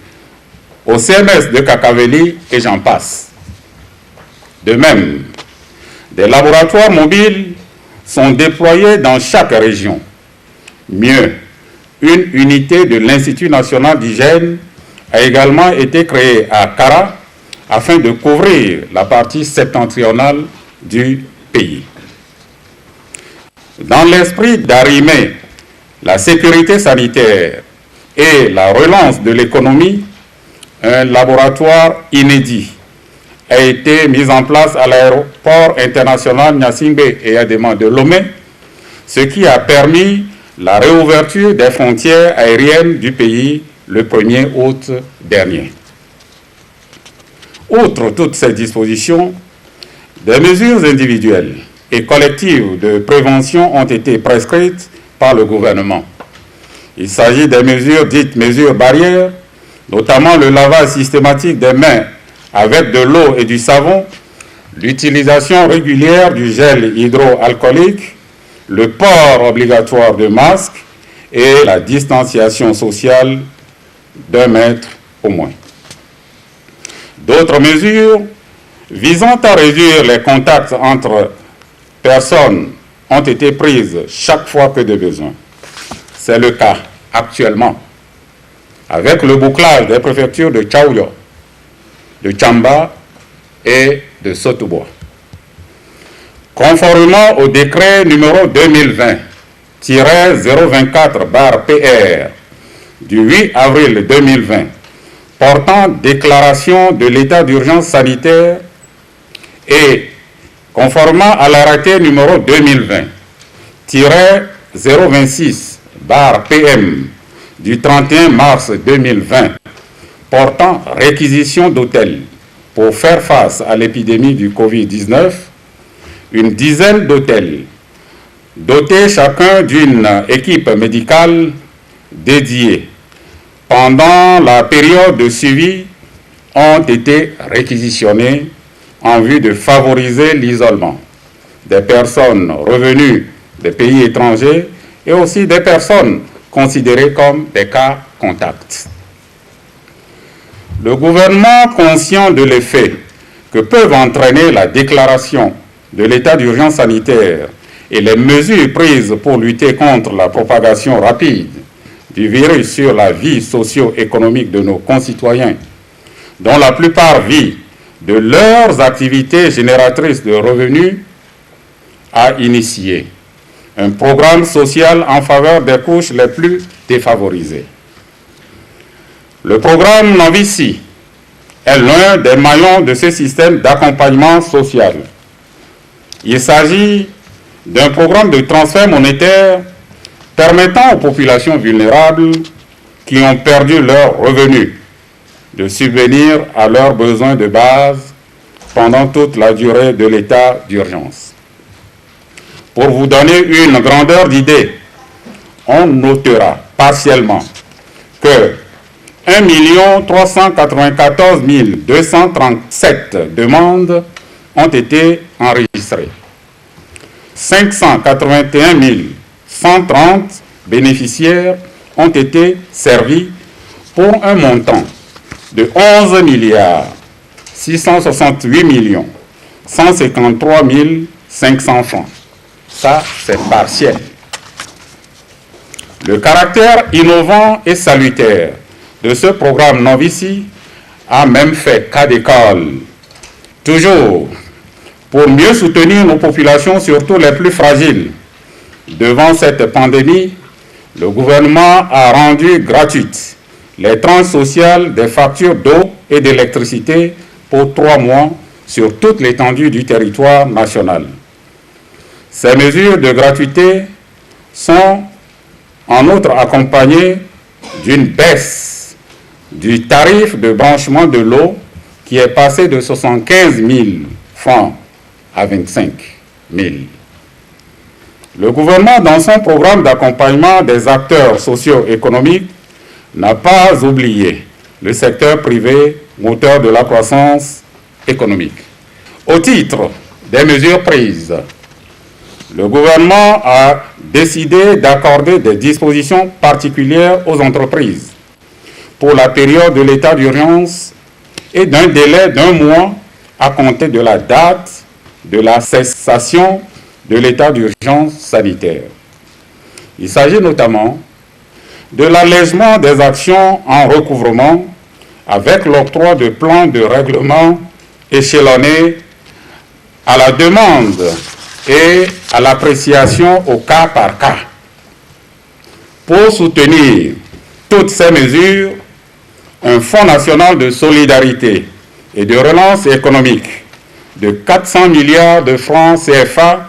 au CMS de Kakaveli et j'en passe. De même, des laboratoires mobiles sont déployés dans chaque région. Mieux, une unité de l'Institut national d'hygiène a également été créée à Kara afin de couvrir la partie septentrionale du pays. Dans l'esprit d'arrimer la sécurité sanitaire et la relance de l'économie, un laboratoire inédit a été mis en place à l'aéroport international Gnassingbé et Adéma de Lomé, ce qui a permis la réouverture des frontières aériennes du pays le 1er août dernier. Outre toutes ces dispositions, des mesures individuelles et collectives de prévention ont été prescrites par le gouvernement. Il s'agit des mesures dites mesures barrières, notamment le lavage systématique des mains avec de l'eau et du savon, l'utilisation régulière du gel hydroalcoolique, le port obligatoire de masques et la distanciation sociale d'1 mètre au moins. D'autres mesures visant à réduire les contacts entre personnes ont été prises chaque fois que de besoin. C'est le cas actuellement avec le bouclage des préfectures de Tchaouyo, de Tchamba et de Sotoboa. Conformément au décret numéro 2020-024/PR du 8 avril 2020 portant déclaration de l'état d'urgence sanitaire et conformément à l'arrêté numéro 2020-026/PM du 31 mars 2020 portant réquisition d'hôtels pour faire face à l'épidémie du Covid-19, une dizaine d'hôtels dotés chacun d'une équipe médicale dédiée pendant la période de suivi ont été réquisitionnés en vue de favoriser l'isolement des personnes revenues des pays étrangers et aussi des personnes considérées comme des cas contacts. Le gouvernement, conscient de l'effet que peuvent entraîner la déclaration de l'état d'urgence sanitaire et les mesures prises pour lutter contre la propagation rapide du virus sur la vie socio-économique de nos concitoyens, dont la plupart vivent de leurs activités génératrices de revenus, a initié un programme social en faveur des couches les plus défavorisées. Le programme Novici est l'un des maillons de ce système d'accompagnement social. Il s'agit d'un programme de transfert monétaire permettant aux populations vulnérables qui ont perdu leurs revenus de subvenir à leurs besoins de base pendant toute la durée de l'état d'urgence. Pour vous donner une grandeur d'idée, on notera partiellement que 1 394 237 demandes ont été enregistrées. 581 130 bénéficiaires ont été servis pour un montant de 11 668 153 500 francs. Ça, c'est partiel. Le caractère innovant et salutaire de ce programme Novici a même fait cas d'école. Toujours pour mieux soutenir nos populations, surtout les plus fragiles. Devant cette pandémie, le gouvernement a rendu gratuites les tranches sociales des factures d'eau et d'électricité pour 3 mois sur toute l'étendue du territoire national. Ces mesures de gratuité sont en outre accompagnées d'une baisse du tarif de branchement de l'eau qui est passé de 75 000 francs à 25 000. Le gouvernement, dans son programme d'accompagnement des acteurs socio-économiques, n'a pas oublié le secteur privé, moteur de la croissance économique. Au titre des mesures prises, le gouvernement a décidé d'accorder des dispositions particulières aux entreprises pour la période de l'état d'urgence et d'un délai d'1 mois à compter de la date de la cessation de l'état d'urgence sanitaire. Il s'agit notamment de l'allègement des actions en recouvrement avec l'octroi de plans de règlement échelonnés à la demande et à l'appréciation au cas par cas. Pour soutenir toutes ces mesures, un Fonds national de solidarité et de relance économique de 400 milliards de francs CFA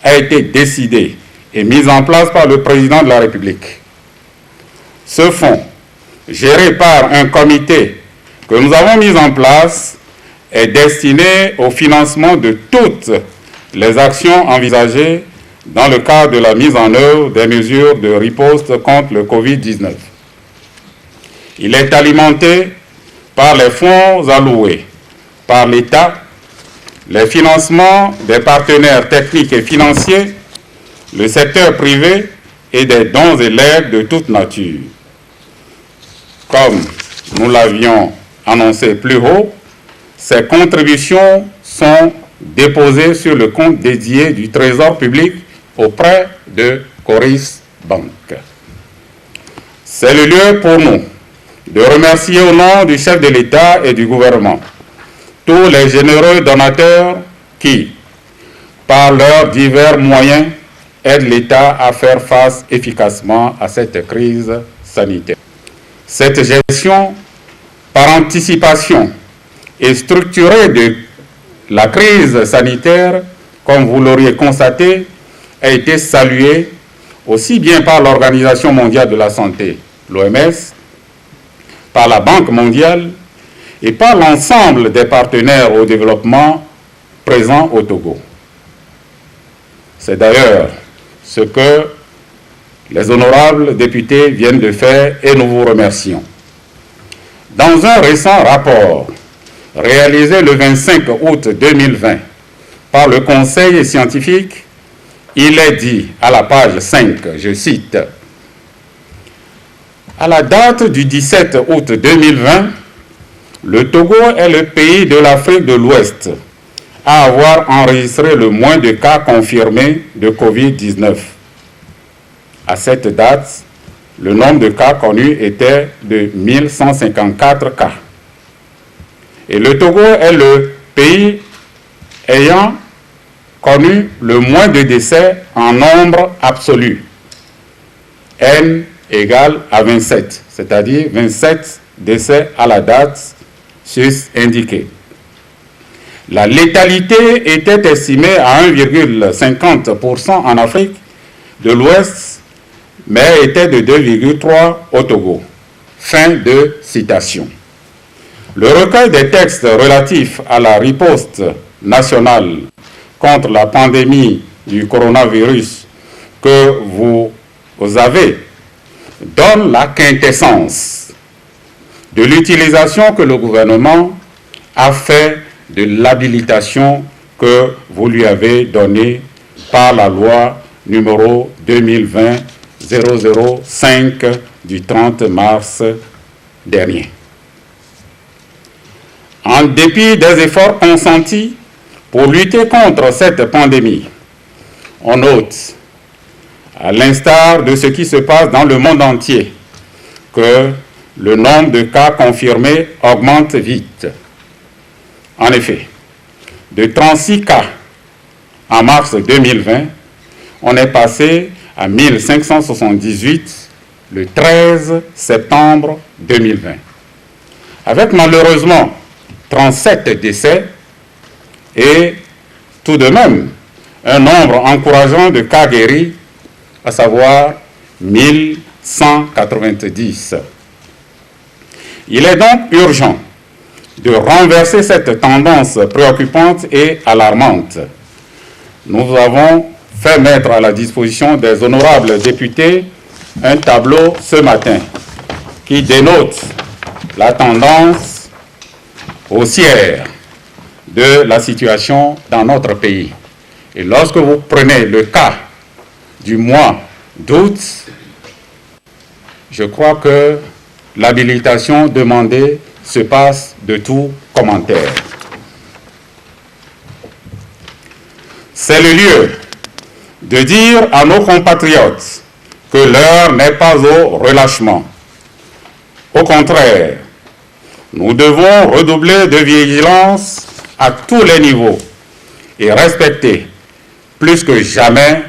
a été décidé et mis en place par le président de la République. Ce fonds, géré par un comité que nous avons mis en place, est destiné au financement de toutes les actions envisagées dans le cadre de la mise en œuvre des mesures de riposte contre le Covid-19. Il est alimenté par les fonds alloués par l'État, les financements des partenaires techniques et financiers, le secteur privé et des dons et legs de toute nature. Comme nous l'avions annoncé plus haut, ces contributions sont déposées sur le compte dédié du Trésor public auprès de Coris Bank. C'est le lieu pour nous de remercier au nom du chef de l'État et du gouvernement tous les généreux donateurs qui, par leurs divers moyens, aident l'État à faire face efficacement à cette crise sanitaire. Cette gestion par anticipation et structurée de la crise sanitaire, comme vous l'auriez constaté, a été saluée aussi bien par l'Organisation mondiale de la santé, l'OMS, par la Banque mondiale et par l'ensemble des partenaires au développement présents au Togo. C'est d'ailleurs ce que les honorables députés viennent de faire et nous vous remercions. Dans un récent rapport réalisé le 25 août 2020 par le Conseil scientifique, il est dit à la page 5, je cite, « À la date du 17 août 2020, le Togo est le pays de l'Afrique de l'Ouest à avoir enregistré le moins de cas confirmés de Covid-19. À cette date, le nombre de cas connus était de 1154 cas. Et le Togo est le pays ayant connu le moins de décès en nombre absolu. N égale à 27, c'est-à-dire 27 décès à la date sus-indiquée. La létalité était estimée à 1,50% en Afrique de l'Ouest, mais était de 2,3% au Togo. Fin de citation. Le recueil des textes relatifs à la riposte nationale contre la pandémie du coronavirus que vous avez donne la quintessence de l'utilisation que le gouvernement a fait de l'habilitation que vous lui avez donnée par la loi numéro 2020-005 du 30 mars dernier. En dépit des efforts consentis pour lutter contre cette pandémie, on note, à l'instar de ce qui se passe dans le monde entier, que le nombre de cas confirmés augmente vite. En effet, de 36 cas en mars 2020, on est passé à 1578 le 13 septembre 2020. Avec malheureusement 37 décès et tout de même un nombre encourageant de cas guéris, à savoir 1190. Il est donc urgent de renverser cette tendance préoccupante et alarmante. Nous avons fait mettre à la disposition des honorables députés un tableau ce matin qui dénote la tendance haussière de la situation dans notre pays. Et lorsque vous prenez le cas du mois d'août, je crois que l'habilitation demandée se passe de tout commentaire. C'est le lieu de dire à nos compatriotes que l'heure n'est pas au relâchement. Au contraire, nous devons redoubler de vigilance à tous les niveaux et respecter plus que jamais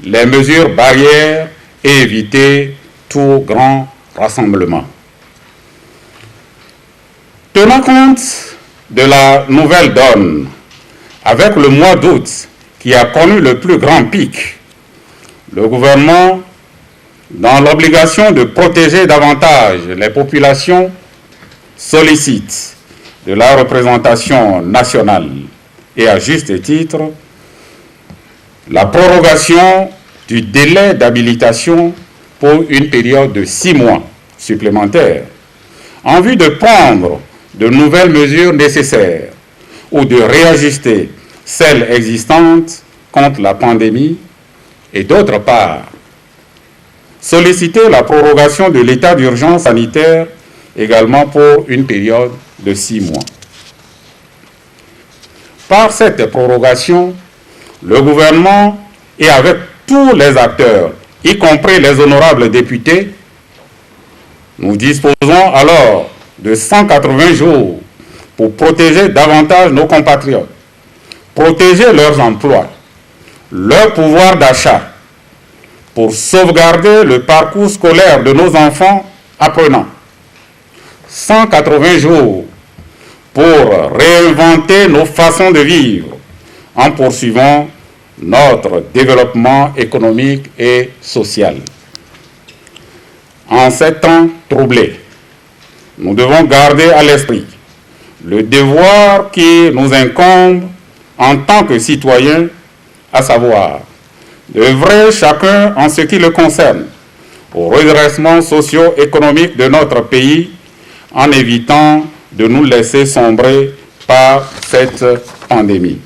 les mesures barrières et éviter tout grand rassemblement. Tenant compte de la nouvelle donne, avec le mois d'août qui a connu le plus grand pic, le gouvernement, dans l'obligation de protéger davantage les populations, sollicite de la représentation nationale et à juste titre la prorogation du délai d'habilitation pour une période de 6 mois supplémentaires en vue de prendre de nouvelles mesures nécessaires ou de réajuster celles existantes contre la pandémie et d'autre part, solliciter la prorogation de l'état d'urgence sanitaire également pour une période de 6 mois. Par cette prorogation, le gouvernement et avec tous les acteurs, y compris les honorables députés, nous disposons alors de 180 jours pour protéger davantage nos compatriotes, protéger leurs emplois, leur pouvoir d'achat, pour sauvegarder le parcours scolaire de nos enfants apprenants. 180 jours pour réinventer nos façons de vivre en poursuivant notre développement économique et social. En ces temps troublés, nous devons garder à l'esprit le devoir qui nous incombe en tant que citoyens, à savoir d'œuvrer chacun en ce qui le concerne au redressement socio-économique de notre pays en évitant de nous laisser sombrer par cette pandémie.